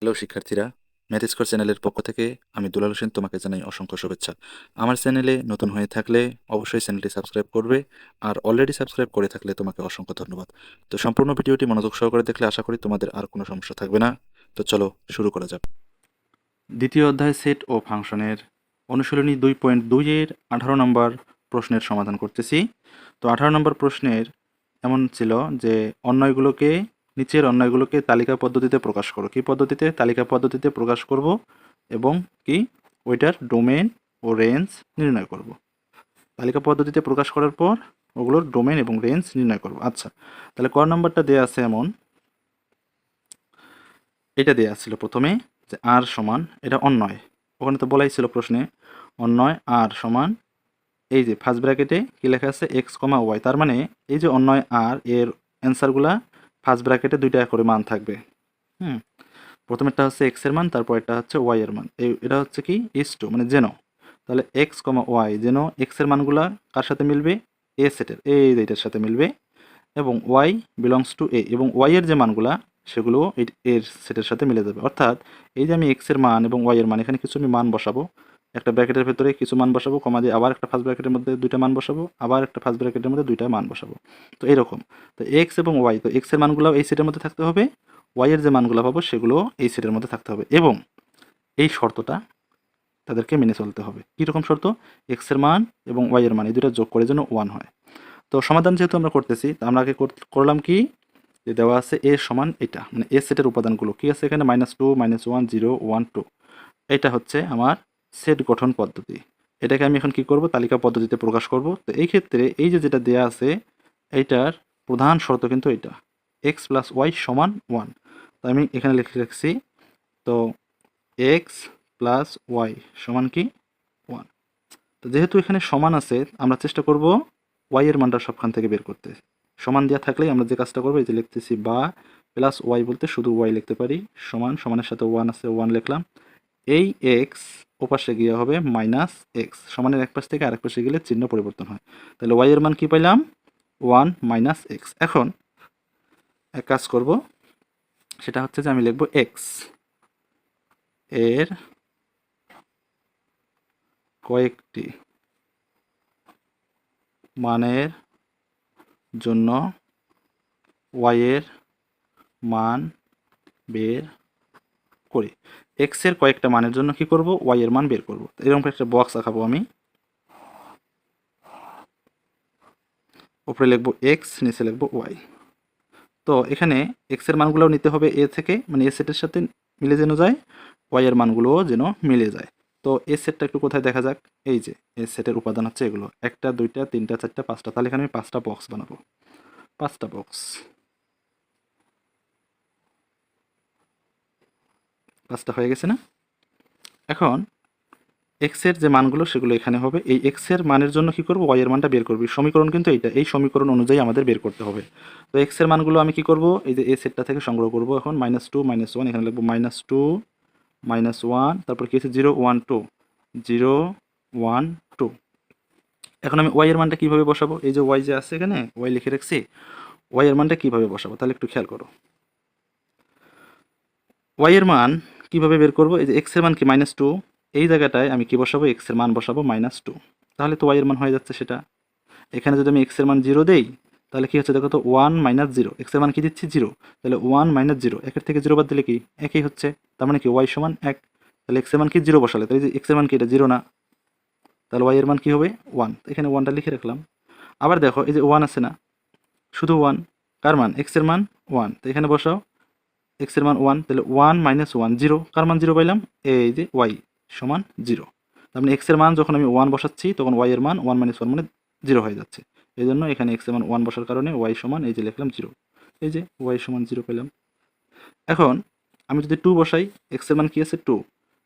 Hello শিক্ষার্থীরা, math score চ্যানেলের পক্ষ থেকে আমি দুলাল হোসেন তোমাকে জানাই অসংখ্য শুভেচ্ছা। আমার চ্যানেলে নতুন হয়ে থাকলে অবশ্যই চ্যানেলটি সাবস্ক্রাইব করবে, আর অলরেডি সাবস্ক্রাইব করে থাকলে তোমাকে অসংখ্য ধন্যবাদ। তো সম্পূর্ণ ভিডিওটি মনোযোগ সহকারে দেখলে আশা করি তোমাদের আর কোনো সমস্যা থাকবে না। তো চলো শুরু করা যাক। দ্বিতীয় অধ্যায় সেট ও ফাংশনের অনুশীলনী 2.2-এর 18 নম্বর প্রশ্নের সমাধান করতেছি। তো 18 নম্বর প্রশ্নের এমন ছিল যে নিচের অন্যায়গুলোকে তালিকা পদ্ধতিতে প্রকাশ করো। কি পদ্ধতিতে? তালিকা পদ্ধতিতে প্রকাশ করব এবং কি ওইটার ডোমেন ও রেঞ্জ নির্ণয় করব। তালিকা পদ্ধতিতে প্রকাশ করার পর ওগুলোর ডোমেন এবং রেঞ্জ নির্ণয় করব। আচ্ছা, তাহলে ক নাম্বারটা দেওয়া আছে এমন, এটা দেওয়া ছিল প্রথমে যে আর সমান, এটা অন্যয়, ওখানে তো বলাই ছিল প্রশ্নে অন্যয় আর সমান, এই যে ফার্স্ট ব্র্যাকেটে কি লেখা আছে এক্স কমা ওয়াই, তার মানে এই যে অন্যয় আর এর অ্যান্সারগুলা ফার্স্ট ব্র্যাকেটে দুইটা করে মান থাকবে। হুম, প্রথমেরটা হচ্ছে এক্স এর মান, তারপর এটা হচ্ছে ওয়াই এর মান। এটা হচ্ছে কি ইস টু, মানে যেন, তাহলে এক্স কমা ওয়াই যেন এক্স এর মানগুলা কার সাথে মিলবে? এ সেটের, এই যে এটার সাথে মিলবে, এবং ওয়াই বিলংস টু এ, এবং ওয়াই এর যে মানগুলা সেগুলো এর সেটের সাথে মিলে যাবে। অর্থাৎ এই যে আমি এক্স এর মান এবং ওয়াই এর মান, এখানে কিছু আমি মান বসাবো, একটা ব্র্যাকেটের ভেতরে কিছু মান বসাবো, কমা দিয়ে আবার একটা ফার্স্ট ব্র্যাকেটের মধ্যে দুইটা মান বসাবো, আবার একটা ফার্স্ট ব্র্যাকেটের মধ্যে দুইটা মান বসাবো। তো এরকম, তো এক্স এবং ওয়াই, তো এক্স এর মানগুলো এই সেটের মধ্যে থাকতে হবে, ওয়াই এর যে মানগুলো পাবো সেগুলো এই সেটের মধ্যে থাকতে হবে, এবং এই শর্তটা তাদেরকে মেনে চলতে হবে। কীরকম শর্ত? এক্স এর মান এবং ওয়াই এর মান এই দুটো যোগ করে যেন 1 হয়। তো সমাধান যেহেতু আমরা করতেছি, তো আমরা আগে করলাম কি, যে দেওয়া আছে এ সমান এটা, মানে এ সেটের উপাদানগুলো কি আছে এখানে, -2 -1 0 1 2, এটা হচ্ছে আমার সেট গঠন পদ্ধতি। এটাকে আমি এখন কি করব, তালিকা পদ্ধতিতে প্রকাশ করব। তো এই ক্ষেত্রে এই যে যেটা দেয়া আছে এইটার প্রধান শর্ত কিন্তু এটা, এক্স প্লাস ওয়াই সমান 1। তো আমি এখানে লিখে রাখছি, তো এক্স প্লাস ওয়াই সমান কি 1। তো যেহেতু এখানে সমান আছে, আমরা চেষ্টা করব ওয়াই এর মানটা সবখান থেকে বের করতে। সমান দেওয়া থাকলেই আমরা যে কাজটা করবো, এই যে লিখতেছি বা প্লাস ওয়াই বলতে শুধু ওয়াই লিখতে পারি, সমান, সমানের সাথে 1 আছে 1 লিখলাম, এই এক্স ওপাশে গিয়ে হবে মাইনাস এক্স, সমানের এক পাশ থেকে আরেক পাশে গেলে চিহ্ন পরিবর্তন হয়। তাহলে ওয়াই এর মান কি পাইলাম? 1 মাইনাস এক্স। এখন এক কাজ করব, সেটা হচ্ছে যে আমি লিখব এক্স এর কয়েকটি মানের জন্য ওয়াই এর মান বের করি। এক্স এর কয়েকটা মানের জন্য কি করব, ওয়াই এর মান বের করব। এরকম একটা বক্স আঁকাবো আমি, উপরে লিখবো এক্স, নিচে লিখবো ওয়াই। তো এখানে এক্স এর মানগুলোও নিতে হবে এ থেকে, মানে এ সেটের সাথে মিলে যেন যায়, ওয়াই এর মানগুলোও যেন মিলে যায়। তো এ সেটটা একটু কোথায় দেখা যাক, এই যে এ সেটের উপাদান হচ্ছে এগুলো, একটা দুইটা তিনটা চারটা পাঁচটা, তাহলে এখানে আমি 5টা বক্স বানাবো, 5টা বক্স, 5টা হয়ে গেছে না? এখন এক্স এর যে মানগুলো সেগুলো এখানে হবে, এই এক্স এর মানের জন্য কি করব, ওয়াই এর মানটা বের করবি। সমীকরণ কিন্তু এইটা, এই সমীকরণ অনুযায়ী আমাদের বের করতে হবে। তো এক্স এর মানগুলো আমি কি করব, এই যে এ সেটটা থেকে সংগ্রহ করব। এখন -2 -1, এখানে লিখবো -2 -1, তারপর কি আছে 0 1 2 0 1 2। এখন আমি ওয়াই এর মানটা কিভাবে বসাবো, এই যে ওয়াই যে আছে এখানে ওয়াই লিখে রাখছি, ওয়াই এর মানটা কিভাবে বসাবো তাহলে একটু খেয়াল করো। ওয়াই এর মান কিভাবে বের করব, এই যে এক্স এর মান কি -2, এই জায়গাটায় আমি কি বসাবো, এক্স এর মান বসাবো -2, তাহলে তো ওয়াই এর মান হয়ে যাচ্ছে সেটা। এখানে যদি আমি এক্স এর মান 0 দেই, তাহলে কি হচ্ছে দেখো তো, 1 -0, এক্স এর মান কি দিচ্ছি 0, তাহলে 1 -0, একের থেকে 0 বাদ দিলে কি একই হচ্ছে, তার মানে কি ওয়াই সমান 1। তাহলে এক্স এর মান কি 0 বসালে, তাহলে যে এক্স এর মান কি এটা 0 না, তাহলে ওয়াই এর মান কি হবে 1, এখানে 1টা লিখে রাখলাম। আবার দেখো এই যে 1 আছে না, শুধু 1, কার মান, এক্স এর মান 1, তো এখানে বসাও এক্স এর মান 1, তাহলে 1 -1 0, কার মান 0 পাইলাম, এই যে ওয়াই সমান 0। তার মানে এক্স এর মান যখন আমি 1 বসাচ্ছি তখন ওয়াই এর মান 1 - 1 মানে 0 হয়ে যাচ্ছে। এই জন্য এখানে এক্স এর মান 1 বসার কারণে ওয়াই সমান, এই যে লিখলাম 0, এই যে ওয়াই সমান 0 পেলাম। এখন আমি যদি 2 বসাই, এক্স এর মান কি আছে 2,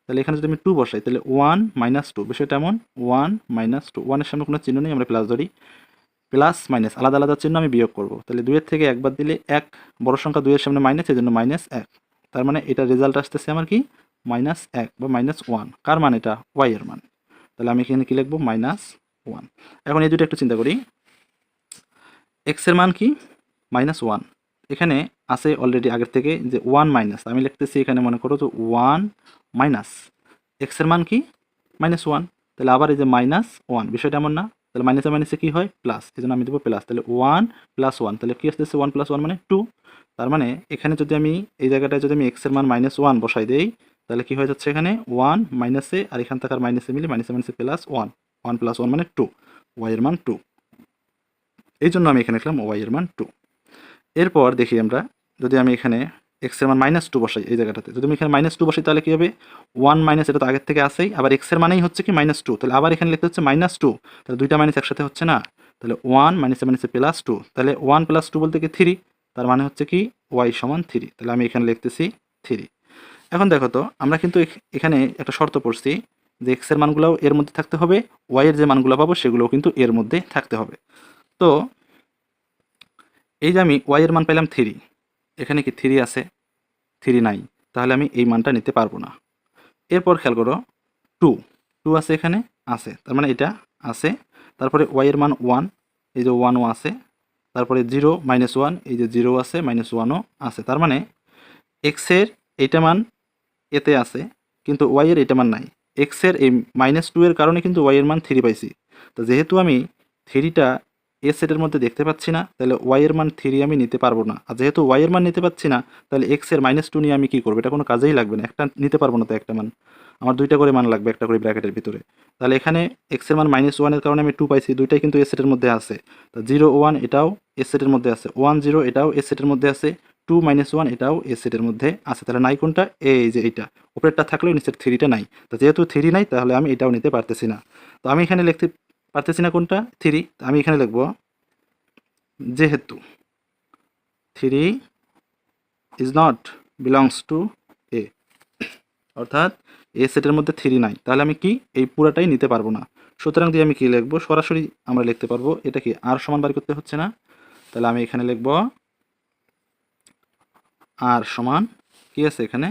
তাহলে এখানে যদি আমি 2 বসাই তাহলে 1 - 2, বিষয়টা এমন 1 - 2, 1 এর সামনে কোনো চিহ্ন নেই, আমরা প্লাস ধরি, প্লাস মাইনাস আলাদা আলাদা চিহ্ন আমি বিয়োগ করব, তাহলে 2 এর থেকে 1 বাদ দিলে 1, বড় সংখ্যা 2 এর সামনে মাইনাস, এই জন্য -1, তার মানে এটা রেজাল্ট আসতেছে আমার কি -1 বা -1, কার মান এটা, ওয়াই এর মান। তাহলে আমি এখানে কি লিখবো, -1। এখন এই দুটো একটু চিন্তা করি, এক্স এর মান কি -1, এখানে আছে অলরেডি আগের থেকে যে 1 মাইনাস, আমি লিখতেছি এখানে মনে করো যে 1 মাইনাস এক্সের মান কি -1, তাহলে আবার এই যে -1, বিষয়টা এমন না, তাহলে মাইনাসে মাইনাসে কী হয় প্লাস, এই জন্য আমি দেবো প্লাস, তাহলে 1 + 1, তাহলে কী আসতেছে 1 + 1 মানে 2। তার মানে এখানে যদি আমি এই জায়গাটায় যদি আমি এক্সের মান -1 বসাই দেই, তাহলে কী হয়ে যাচ্ছে এখানে 1 মাইনাসে আর এখান থেকে আর মাইনাসে মিলে মাইনাসে মাইনাসে +1, 1 + 1 মানে 2, ওয়াই এর মান 2। এই জন্য আমি এখানে লিখলাম ওয়াই এর মান 2। এরপর দেখি আমরা যদি আমি এখানে এক্স এর মান -2 বসাই এই জায়গাটাতে, যদি আমি এখানে -2 বসাই তাহলে কী হবে 1 মাইনাস, এটা তো আগের থেকে আসেই, আবার এক্স এর মানেই হচ্ছে কি -2, তাহলে আবার এখানে লিখতে হচ্ছে -2, তাহলে দুইটা মাইনাস একসাথে হচ্ছে না, তাহলে 1 মাইনাসে মাইনাসে +2, তাহলে 1 + 2 বলতে কি 3, তার মানে হচ্ছে কি ওয়াই সমান 3, তাহলে আমি এখানে লিখতেছি 3। এখন দেখো তো আমরা কিন্তু এখানে একটা শর্ত পড়ছি যে এক্স এর মানগুলোও এর মধ্যে থাকতে হবে, ওয়াই এর যে মানগুলো পাবো সেগুলোও কিন্তু এর মধ্যে থাকতে হবে। তো এই যে আমি ওয়াই এর মান পেলাম 3, এখানে কি 3 আছে? 3 নাই, তাহলে আমি এই মানটা নিতে পারবো না। এরপর খেয়াল করো 2, 2 আছে এখানে, আছে, তার মানে এটা আছে। তারপরে ওয়াই এর মান 1, এই যে 1ও আছে। তারপরে 0 -1, এই যে 0 আছে, -1ও আছে। তার মানে এক্স এর এইটা মান এতে আছে, কিন্তু ওয়াই এর এইটা মান নাই। এক্স এর এই -2 এর কারণে কিন্তু ওয়াই এর মান 3 পাইছি। তো যেহেতু আমি 3টা এ সেটের মধ্যে দেখতে পাচ্ছি না, তাহলে ওয়াই এর মান 3 আমি নিতে পারবো না। আর যেহেতু ওয়াই এর মান নিতে পাচ্ছি না, তাহলে এক্স এর -2 নিয়ে আমি কী করবো? এটা কোনো কাজেই লাগবে না, একটা নিতে পারবো না, তো একটা মান আমার দুইটা করে মান লাগবে একটা করে ব্র্যাকেটের ভিতরে। তাহলে এখানে এক্স এর মান -1 এর কারণে আমি 2 পাইছি, দুইটাই কিন্তু এ সেটের মধ্যে আছে। তো 0 1 এটাও এ সেটের মধ্যে আছে, 1 0 এটাও এ সেটের মধ্যে আছে, 2 -1 এটাও এ সেটের মধ্যে আছে। তাহলে নাই কোনটা? এই যে এইটা, উপরেরটা থাকলেও নিচের 3টা নাই। তো যেহেতু 3 নাই, তাহলে আমি এটাও নিতে পারতেছি না। তো আমি এখানে লিখতে পারতেছি না কোনটা? 3। আমি এখানে লিখবো যেহেতু 3 ইজ নট বিলংস টু এ, অর্থাৎ এ সেটের মধ্যে 3 নাই, তাহলে আমি কি এই পুরাটাই নিতে পারবো না। সুতরাং দিয়ে আমি কি লিখবো? সরাসরি আমরা লিখতে পারবো, এটা কি আর সমান বার করতে হচ্ছে না। তাহলে আমি এখানে লিখবো আর সমান কি আছে এখানে,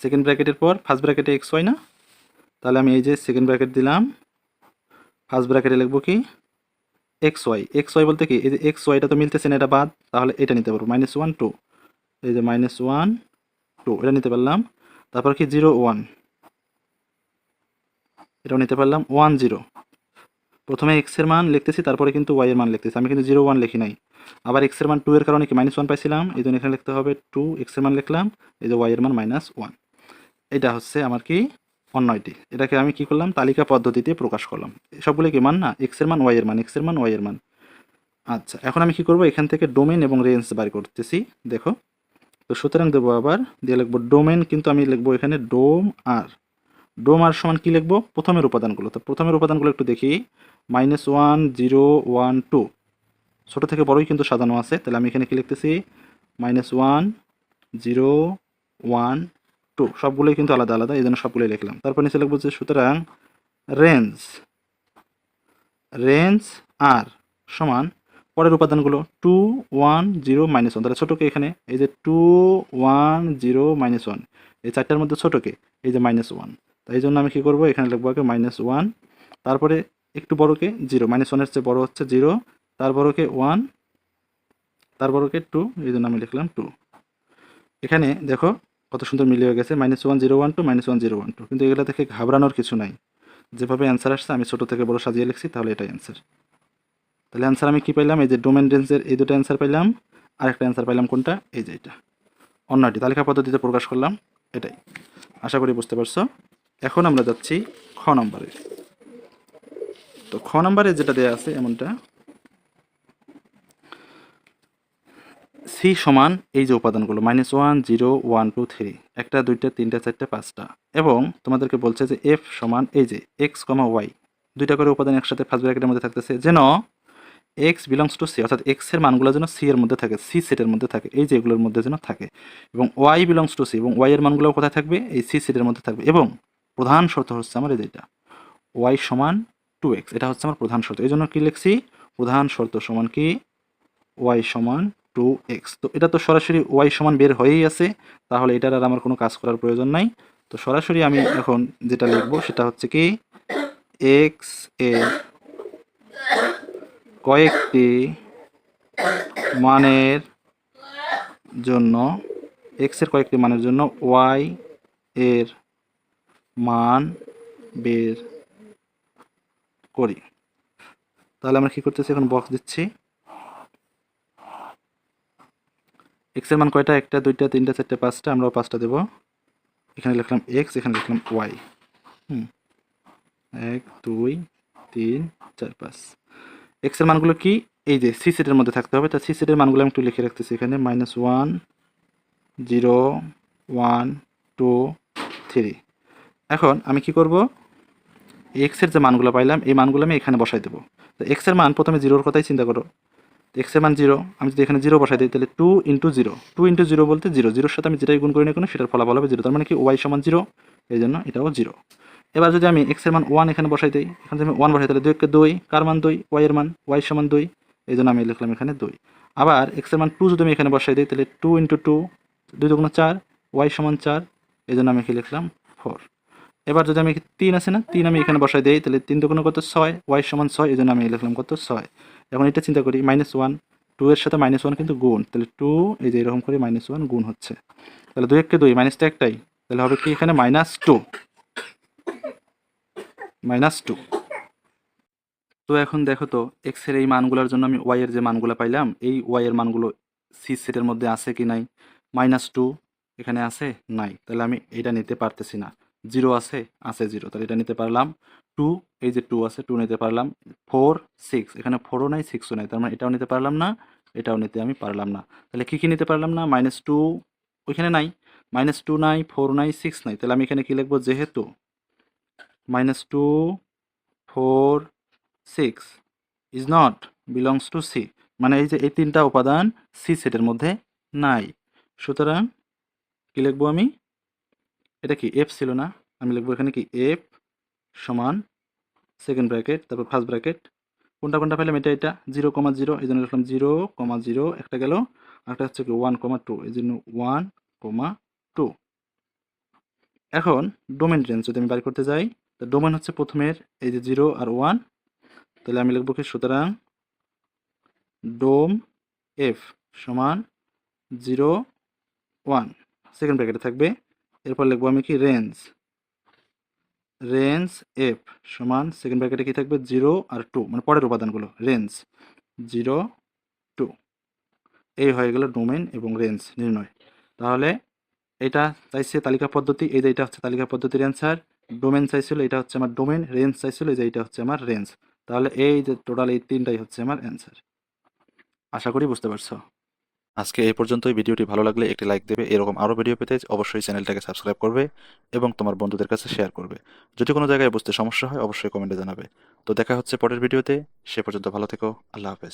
সেকেন্ড ব্র্যাকেটের পর ফার্স্ট ব্র্যাকেটে এক্স ওয়াই না, তাহলে আমি এই যে সেকেন্ড ব্র্যাকেট দিলাম, ফার্স্ট ব্র্যাকেটে লিখবো কি এক্স ওয়াই। এক্স ওয়াই বলতে কি এই যে এক্স ওয়াইটা তো মিলতেছে না, এটা বাদ, তাহলে এটা নিতে পারবো -1 2, এই যে -1 2 এটা নিতে পারলাম। তারপর কি 0 1, এটাও নিতে পারলাম। 1 0, প্রথমে এক্স এর মান লিখতেছি, তারপরে কিন্তু ওয়াই এর মান লিখতেছি, আমি কিন্তু 0 1 লিখি নাই। আবার এক্স এর মান 2 এর কারণে কি -1 পাইছিলাম, এই জন্য এখানে লিখতে হবে 2, এক্স এর মান লিখলাম, এই যে ওয়াই এর মান -1। এটা হচ্ছে আমার কি অন্যয়টি, এটাকে আমি কি করলাম তালিকা পদ্ধতিতে প্রকাশ করলাম। সবগুলো কি মান না, এক্স এর মান ওয়াই এর মান, এক্স এর মান ওয়াই এর মান। আচ্ছা, এখন আমি কি করব, এখান থেকে ডোমেন এবং রেঞ্জ বার করতেছি, দেখো। তো সুতরাং দেবো আবার দিয়ে লিখবো ডোমেন, কিন্তু আমি লিখবো এখানে ডোম আর সমান কি লিখবো প্রথমের উপাদানগুলো। তো প্রথমের উপাদানগুলো একটু দেখি, -1 0 1 2, ছোটো থেকে বড়ই কিন্তু সাজানো আছে, তাহলে আমি এখানে কি লিখতেছি -1 0 1 2, সবগুলোই কিন্তু আলাদা আলাদা, এই জন্য সবগুলোই লিখলাম। তারপর নিচে লিখবো যে সুতরাং রেঞ্জ রেঞ্জ আর সমান পরের উপাদানগুলো 2 1 0 -1, তাহলে ছোটোকে এখানে এই যে 2 1 0 -1, এই চারটার মধ্যে ছোটোকে এই যে -1, তাই এই জন্য আমি কী করবো এখানে লিখবো আগে -1, তারপরে একটু বড়কে 0, -1 এর চেয়ে বড় হচ্ছে 0, তার বড়কে 1, তার বড়কে 2, এই জন্য আমি লিখলাম 2। এখানে দেখো কত সুন্দর মিলিয়ে গেছে, -1 0 1 2 -1 0 1 2, কিন্তু এগুলো থেকে ঘাবড়ানোর কিছু নাই, যেভাবে অ্যান্সার আসছে আমি ছোটো থেকে বড় সাজিয়ে লিখছি, তাহলে এটাই অ্যান্সার। তাহলে অ্যান্সার আমি কি পাইলাম, এই যে ডোমেন রেঞ্জের এই দুটো অ্যান্সার পাইলাম, আর একটা অ্যান্সার পাইলাম কোনটা, এই যে এটা অন্যটি তালিকা পদ্ধতিতে প্রকাশ করলাম, এটাই। আশা করি বুঝতে পারছো। এখন আমরা যাচ্ছি খ নম্বরে। তো খ নম্বরে যেটা দেওয়া আছে এমনটা, সি সমান এই যে উপাদানগুলো -1 0 1 2 3, একটা দুইটা তিনটা চারটা পাঁচটা, এবং তোমাদেরকে বলছে যে এফ সমান এই যে এক্স ওয়াই, দুইটা করে উপাদান একসাথে ফার্স্ট ব্র্যাকেটের মধ্যে থাকতেছে, যেন এক্স বিলংস টু সি, অর্থাৎ এক্স এর মানগুলো যেন সি এর মধ্যে থাকে, সি সেটের মধ্যে থাকে, এই যে এগুলোর মধ্যে যেন থাকে, এবং ওয়াই বিলংস টু সি, এবং ওয়াই এর মানগুলো কোথায় থাকবে, এই সি সেটের মধ্যে থাকবে। এবং প্রধান শর্ত হচ্ছে আমার এই যেটা ওয়াই সমান 2x, এটা হচ্ছে আমার প্রধান শর্ত। এই জন্য কি লিখছি, প্রধান শর্ত সমান কি ওয়াই সমান 2x। তো এটা তো সরাসরি ওয়াই সমান বের হয়েই আছে, তাহলে এটার আর আমার কোনো কাজ করার প্রয়োজন নাই। তো সরাসরি আমি এখন যেটা লিখবো সেটা হচ্ছে কি এক্স এর কয়েকটি মানের জন্য এক্সের কয়েকটি মানের জন্য ওয়াই এর মান বের করি। তাহলে আমরা কি করতেছি, এখন বক্স দিচ্ছি। এক্সের মান কয়টা? 1টা 2টা 3টা 4টা 5টা, আমরাও 5টা দেবো। এখানে লিখলাম এক্স, এখানে লিখলাম ওয়াই। 1 2 3 4 5। এক্সের মানগুলো কি? এই যে সি সেটের মধ্যে থাকতে হবে। তা সি সেটের মানগুলো আমি একটু লিখে রাখতেছি এখানে, -1 0 1 2 3। এখন আমি কি করব, এক্সের যে মানগুলো পাইলাম এই মানগুলো আমি এখানে বসাই দেবো। তো এক্সের মান প্রথমে 0-র কথাই চিন্তা করো। এক্সের মান 0, আমি যদি এখানে 0 বসাই দিই তাহলে 2 × 0, 2 × 0 বলতে 0, 0-র সাথে আমি যেটাই গুণ করি না কেন সেটার ফলাফল হবে 0, তার মানে কি ওয়াই সমান 0, এই জন্য এটাও 0। এবার যদি আমি এক্সের মান 1 এখানে বসাই দিই, এখানে যদি আমি 1 বসাই তাহলে 2 × 2, কার মান 2, ওয়াই এর মান, ওয়াই সমান 2, এই জন্য আমি লিখলাম এখানে 2। আবার এক্সের মান 2 যদি আমি এখানে বসাই দিই তাহলে 2 × 2, 2 × 4, ওয়াই সমান 4, এই জন্য আমি কি লিখলাম 4। এবার যদি আমি 3 আছে না, 3 আমি এখানে বসাই দিই তাহলে 3 দুগুণে কত 6, ওয়াই সমান 6, এই জন্য আমি লিখলাম কত 6। এখন এটা চিন্তা করি, -1, 2 এর সাথে -1 কিন্তু গুণ, তাহলে 2 এই যে এরকম করে -1 গুণ হচ্ছে, তাহলে 2 × 2, মাইনাসটা একটাই, তাহলে হবে কি এখানে -2। তো এখন দেখো তো এক্সের এই মানগুলোর জন্য আমি ওয়াই এর যে মানগুলো পাইলাম, এই ওয়াই এর মানগুলো সি সেটের মধ্যে আছে কি নাই? -2 এখানে আছে, নাই, তাহলে আমি এটা নিতে পারতেছি না। 0 আছে, 0, তাহলে এটা নিতে পারলাম। 2, এই যে 2 আছে, 2 নিতে পারলাম। 4 6, এখানে 4ও নাই 6ও নাই, তার মানে এটাও নিতে পারলাম না, এটাও নিতে আমি পারলাম না। তাহলে কি কি নিতে পারলাম না? -2 ওইখানে নাই, -2 নাই, 4 নাই, 6 নাই, তাহলে আমি এখানে কি লিখবো, যেহেতু -2 4 6 is not belongs to C, মানে এই যে এই তিনটা উপাদান সি সেটের মধ্যে নাই, সুতরাং কি লিখবো আমি, এটা কি এফ ছিল না, আমি লিখবো এখানে কি এফ সমান সেকেন্ড ব্র্যাকেট তারপর ফার্স্ট ব্র্যাকেট, কোনটা কোনটা পেলাম, এটা এটা 0,0, এই জন্য লিখলাম 0,0, একটা গেল, একটা হচ্ছে কি 1,2, এই জন্য 1,2। এখন ডোমেন রেঞ্জ যদি আমি বাইর করতে যাই, তো ডোমেন হচ্ছে প্রথমের এই যে 0 আর 1, তাহলে আমি লিখবো কি, সুতরাং ডোম এফ সমান 0 1 সেকেন্ড ব্র্যাকেটে থাকবে। এরপর লিখবো আমি কি রেঞ্জ এফ সমান সেকেন্ড ব্র্যাকেটে কি থাকবে, 0 আর 2, মানে পরের উপাদানগুলো, রেঞ্জ 0 2। এই হয়ে গেল ডোমেন এবং রেঞ্জ নির্ণয়। তাহলে এটা চাইছে তালিকা পদ্ধতি, এই যে এটা হচ্ছে তালিকা পদ্ধতির অ্যান্সার। ডোমেন চাইছিল, এটা হচ্ছে আমার ডোমেন। রেঞ্জ চাইছিল, এই যে এটা হচ্ছে আমার রেঞ্জ। তাহলে এই যে টোটাল এই তিনটাই হচ্ছে আমার অ্যান্সার। আশা করি বুঝতে পারছো। আজকে এই পর্যন্তই। ভিডিওটি ভালো লাগলে একটি লাইক দেবে। এরকম আরও ভিডিও পেতে অবশ্যই চ্যানেলটাকে সাবস্ক্রাইব করবে এবং তোমার বন্ধুদের কাছে শেয়ার করবে। যদি কোনো জায়গায় বুঝতে সমস্যা হয় অবশ্যই কমেন্টে জানাবে। তো দেখা হচ্ছে পরের ভিডিওতে। সে পর্যন্ত ভালো থেকো। আল্লাহ হাফেজ।